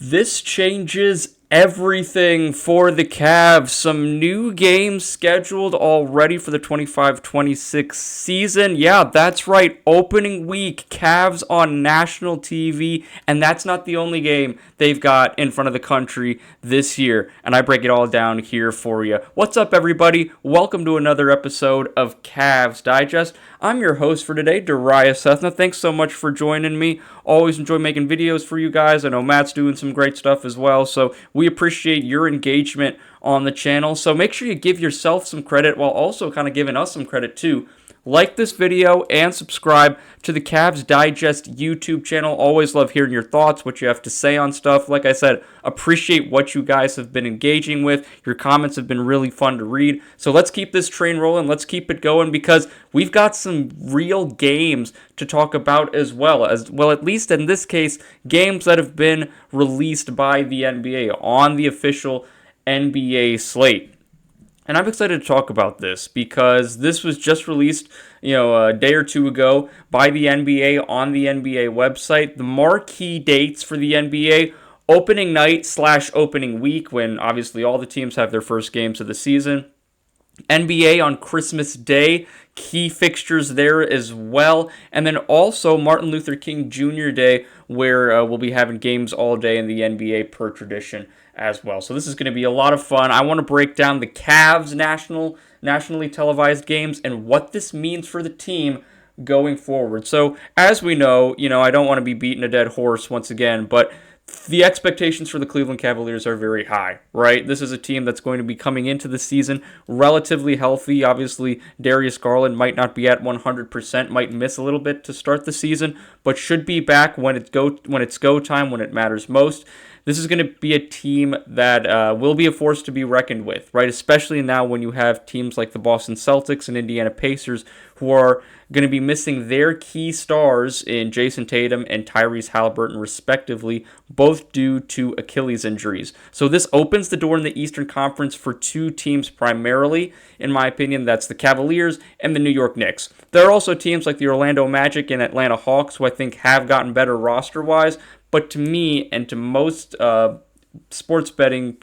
This changes everything for the Cavs. Some new games scheduled already for the 25-26 season. Yeah, that's right. Opening week, Cavs on national TV. And that's not the only game they've got in front of the country this year. And I break it all down here for you. What's up, everybody? Welcome to another episode of Cavs Digest. I'm your host for today, Darayus Sethna. Thanks so much for joining me. Always enjoy making videos for you guys. I know Matt's doing some great stuff as well, so we appreciate your engagement on the channel. So make sure you give yourself some credit while also kind of giving us some credit too. Like this video and subscribe to the Cavs Digest YouTube channel. Always love hearing your thoughts, what you have to say on stuff. Like I said, appreciate what you guys have been engaging with. Your comments have been really fun to read. So let's keep this train rolling. Let's keep it going because we've got some real games to talk about as well, at least in this case, games that have been released by the NBA on the official NBA slate. And I'm excited to talk about this because this was just released, a day or two ago by the NBA on the NBA website. The marquee dates for the NBA, opening night / opening week, when obviously all the teams have their first games of the season. NBA on Christmas Day, key fixtures there as well. And then also Martin Luther King Jr. Day, where we'll be having games all day in the NBA per tradition as well. So this is going to be a lot of fun. I want to break down the Cavs nationally televised games and what this means for the team going forward. So as we know, I don't want to be beating a dead horse once again, but the expectations for the Cleveland Cavaliers are very high, right? This is a team that's going to be coming into the season relatively healthy. Obviously, Darius Garland might not be at 100%, might miss a little bit to start the season, but should be back when it's go time, when it matters most. This is going to be a team that will be a force to be reckoned with, right? Especially now when you have teams like the Boston Celtics and Indiana Pacers who are going to be missing their key stars in Jason Tatum and Tyrese Halliburton, respectively, both due to Achilles injuries. So this opens the door in the Eastern Conference for two teams primarily, in my opinion. That's the Cavaliers and the New York Knicks. There are also teams like the Orlando Magic and Atlanta Hawks who I think have gotten better roster-wise, but to me and to most sports betting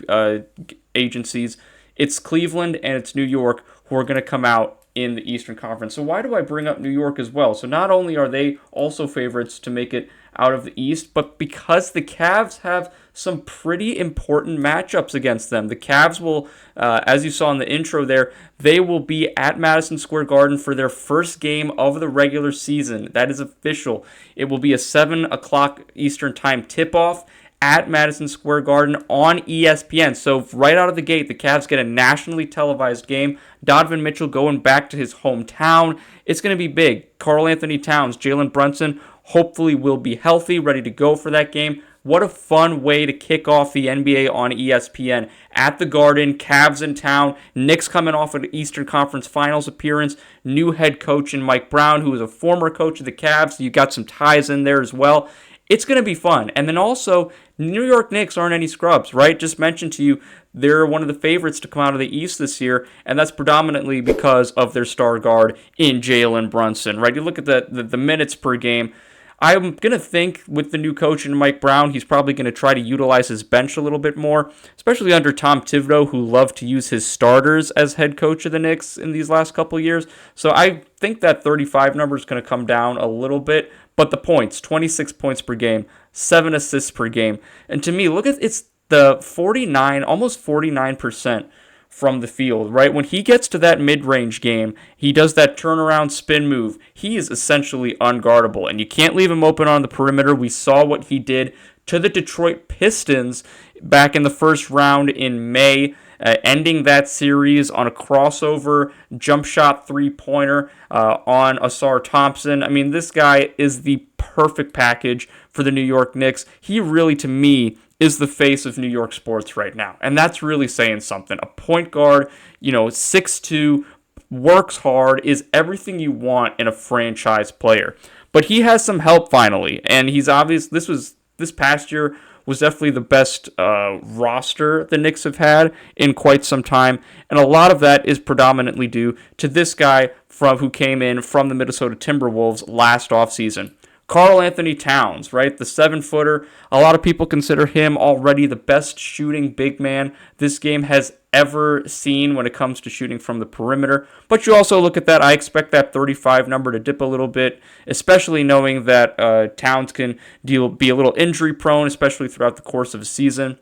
agencies, it's Cleveland and it's New York who are going to come out in the Eastern Conference. So why do I bring up New York as well? So not only are they also favorites to make it out of the East, but because the Cavs have some pretty important matchups against them. The Cavs will, as you saw in the intro there, they will be at Madison Square Garden for their first game of the regular season. That is official. It will be a 7 o'clock Eastern time tip-off at Madison Square Garden on ESPN. So right out of the gate, the Cavs get a nationally televised game. Donovan Mitchell going back to his hometown. It's going to be big. Karl-Anthony Towns, Jalen Brunson, hopefully will be healthy, ready to go for that game. What a fun way to kick off the NBA on ESPN. At the Garden, Cavs in town, Knicks coming off an Eastern Conference Finals appearance, new head coach in Mike Brown, who is a former coach of the Cavs. You got some ties in there as well. It's going to be fun. And then also, New York Knicks aren't any scrubs, right? Just mentioned to you, they're one of the favorites to come out of the East this year, and that's predominantly because of their star guard in Jalen Brunson, right? You look at the minutes per game. I'm going to think with the new coach in Mike Brown, he's probably going to try to utilize his bench a little bit more, especially under Tom Thibodeau, who loved to use his starters as head coach of the Knicks in these last couple of years. So I think that 35 number is going to come down a little bit, but the points, 26 points per game, 7 assists per game. And to me, look at it's the 49, almost 49% from the field, right? When he gets to that mid-range game, he does that turnaround spin move. He is essentially unguardable, and you can't leave him open on the perimeter. We saw what he did to the Detroit Pistons back in the first round in May, ending that series on a crossover jump shot three-pointer on Asar Thompson. I mean, this guy is the perfect package for the New York Knicks. He really, to me, is the face of New York sports right now. And that's really saying something. A point guard, 6'2", works hard, is everything you want in a franchise player. But he has some help finally. And he's obvious. This past year was definitely the best roster the Knicks have had in quite some time. And a lot of that is predominantly due to this guy who came in from the Minnesota Timberwolves last offseason. Karl Anthony Towns, right? The 7-footer. A lot of people consider him already the best shooting big man this game has ever seen when it comes to shooting from the perimeter. But you also look at that, I expect that 35 number to dip a little bit, especially knowing that Towns can be a little injury prone, especially throughout the course of a season.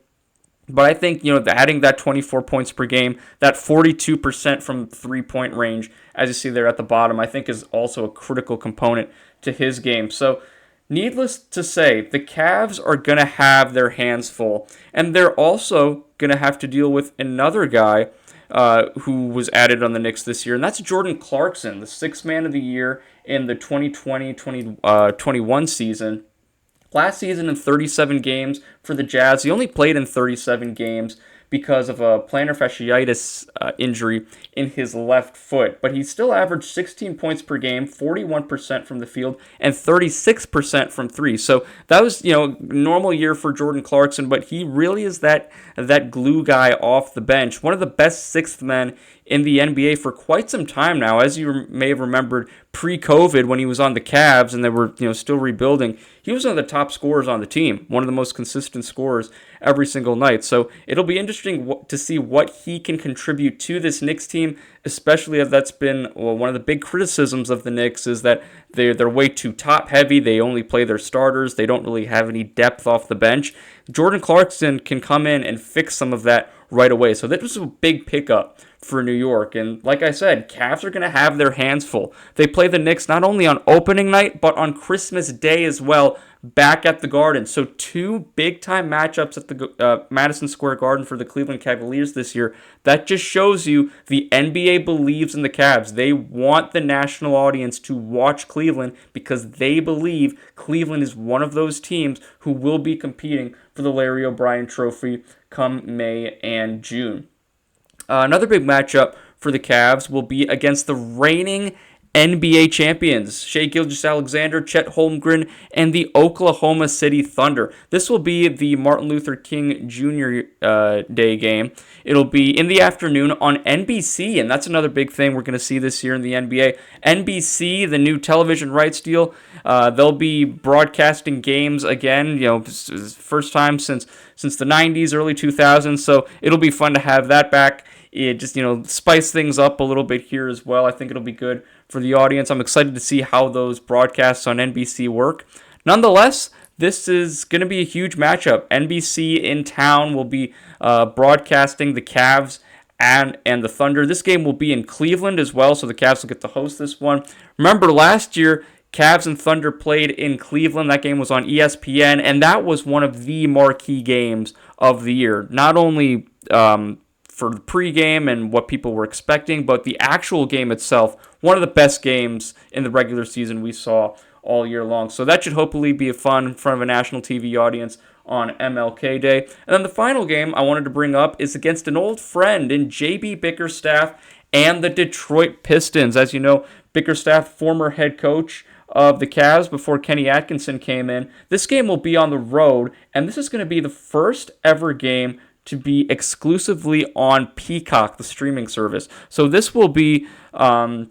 But I think, adding that 24 points per game, that 42% from three-point range, as you see there at the bottom, I think is also a critical component to his game. So, needless to say, the Cavs are going to have their hands full. And they're also going to have to deal with another guy who was added on the Knicks this year, and that's Jordan Clarkson, the sixth man of the year in the 2020-21 season. Last season in 37 games for the Jazz, he only played in 37 games because of a plantar fasciitis injury in his left foot. But he still averaged 16 points per game, 41% from the field, and 36% from three. So that was, normal year for Jordan Clarkson, but he really is that glue guy off the bench. One of the best sixth men in the NBA for quite some time now. As you may have remembered, pre-COVID when he was on the Cavs and they were still rebuilding, he was one of the top scorers on the team, one of the most consistent scorers every single night. So it'll be interesting to see what he can contribute to this Knicks team, especially if that's been one of the big criticisms of the Knicks is that they're way too top heavy. They only play their starters. They don't really have any depth off the bench. Jordan Clarkson can come in and fix some of that right away. So that was a big pickup for New York. And like I said, Cavs are going to have their hands full. They play the Knicks not only on opening night, but on Christmas Day as well, back at the Garden. So two big-time matchups at the Madison Square Garden for the Cleveland Cavaliers this year. That just shows you the NBA believes in the Cavs. They want the national audience to watch Cleveland because they believe Cleveland is one of those teams who will be competing for the Larry O'Brien Trophy come May and June. Another big matchup for the Cavs will be against the reigning NBA champions, Shai Gilgeous-Alexander, Chet Holmgren, and the Oklahoma City Thunder. This will be the Martin Luther King Jr. Day game. It'll be in the afternoon on NBC, and that's another big thing we're going to see this year in the NBA. NBC, the new television rights deal, they'll be broadcasting games again, first time since the 90s, early 2000s, so it'll be fun to have that back. It just, spice things up a little bit here as well. I think it'll be good for the audience. I'm excited to see how those broadcasts on NBC work. Nonetheless, this is going to be a huge matchup. NBC in town will be broadcasting the Cavs and the Thunder. This game will be in Cleveland as well, so the Cavs will get to host this one. Remember, last year, Cavs and Thunder played in Cleveland. That game was on ESPN, and that was one of the marquee games of the year. Not only for the pregame and what people were expecting, but the actual game itself, one of the best games in the regular season we saw all year long. So that should hopefully be fun in front of a national TV audience on MLK Day. And then the final game I wanted to bring up is against an old friend in JB Bickerstaff and the Detroit Pistons. As you know, Bickerstaff, former head coach of the Cavs before Kenny Atkinson came in. This game will be on the road, and this is going to be the first ever game to be exclusively on Peacock, the streaming service. So this will be in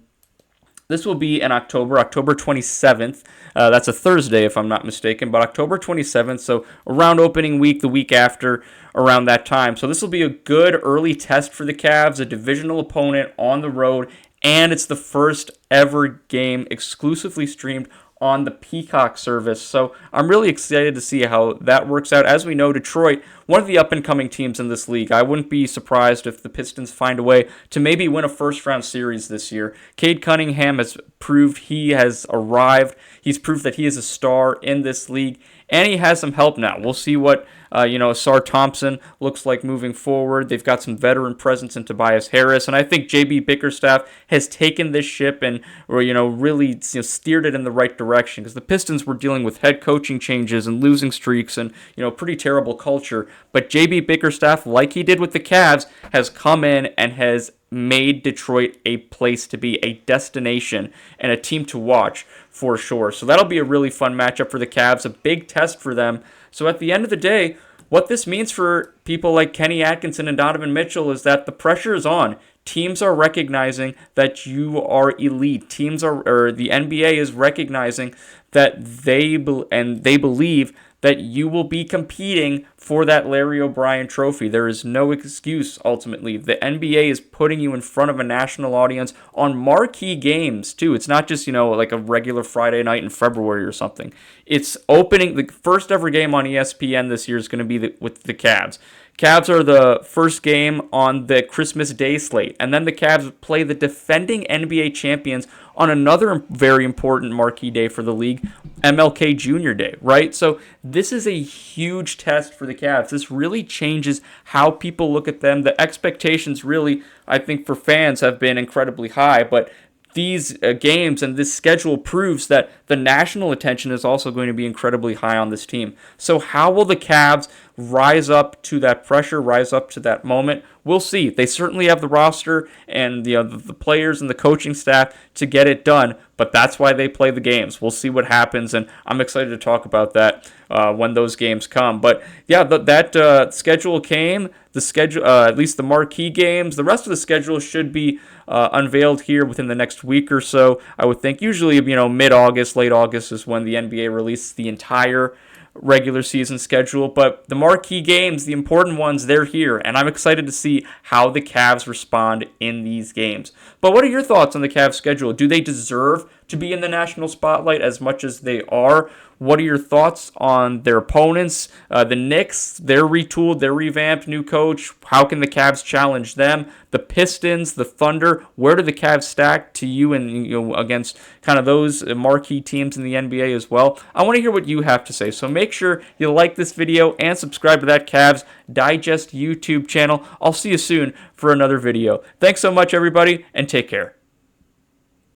October 27th. That's a Thursday, if I'm not mistaken, but October 27th, so around opening week, the week after, around that time. So this will be a good early test for the Cavs, a divisional opponent on the road, and it's the first ever game exclusively streamed on the Peacock service. So I'm really excited to see how that works out. As we know, Detroit, one of the up-and-coming teams in this league. I wouldn't be surprised if the Pistons find a way to maybe win a first-round series this year. Cade Cunningham has proved he has arrived. He's proved that he is a star in this league, and he has some help now. We'll see what Asar Thompson looks like moving forward. They've got some veteran presence in Tobias Harris, and I think JB Bickerstaff has taken this ship and really steered it in the right direction, because the Pistons were dealing with head coaching changes and losing streaks and pretty terrible culture. But JB Bickerstaff, like he did with the Cavs, has come in and has made Detroit a place to be, a destination, and a team to watch for sure. So that'll be a really fun matchup for the Cavs, a big test for them. So at the end of the day, what this means for people like Kenny Atkinson and Donovan Mitchell is that the pressure is on teams are recognizing that you are elite. Or the NBA is recognizing that they believe that you will be competing for that Larry O'Brien trophy. There is no excuse, ultimately. The NBA is putting you in front of a national audience on marquee games, too. It's not just, like a regular Friday night in February or something. It's opening, the first ever game on ESPN this year is going to be with the Cavs. Cavs are the first game on the Christmas Day slate, and then the Cavs play the defending NBA champions on another very important marquee day for the league, MLK Jr. Day, right? So this is a huge test for the Cavs. This really changes how people look at them. The expectations really, I think, for fans have been incredibly high, but these games and this schedule proves that the national attention is also going to be incredibly high on this team. So how will the Cavs rise up to that pressure, rise up to that moment? We'll see. They certainly have the roster and the players and the coaching staff to get it done, but that's why they play the games. We'll see what happens, and I'm excited to talk about that when those games come. But yeah, that schedule came. The schedule, at least the marquee games, the rest of the schedule should be unveiled here within the next week or so. I would think usually, mid-August, late August is when the NBA releases the entire regular season schedule, but the marquee games, the important ones, they're here, and I'm excited to see how the Cavs respond in these games. But what are your thoughts on the Cavs schedule? Do they deserve to be in the national spotlight as much as they are? What are your thoughts on their opponents? The Knicks, they're retooled, they're revamped, new coach. How can the Cavs challenge them? The Pistons, the Thunder, where do the Cavs stack to you and against kind of those marquee teams in the NBA as well? I want to hear what you have to say. So make sure you like this video and subscribe to that Cavs Digest YouTube channel. I'll see you soon for another video. Thanks so much, everybody, and take care.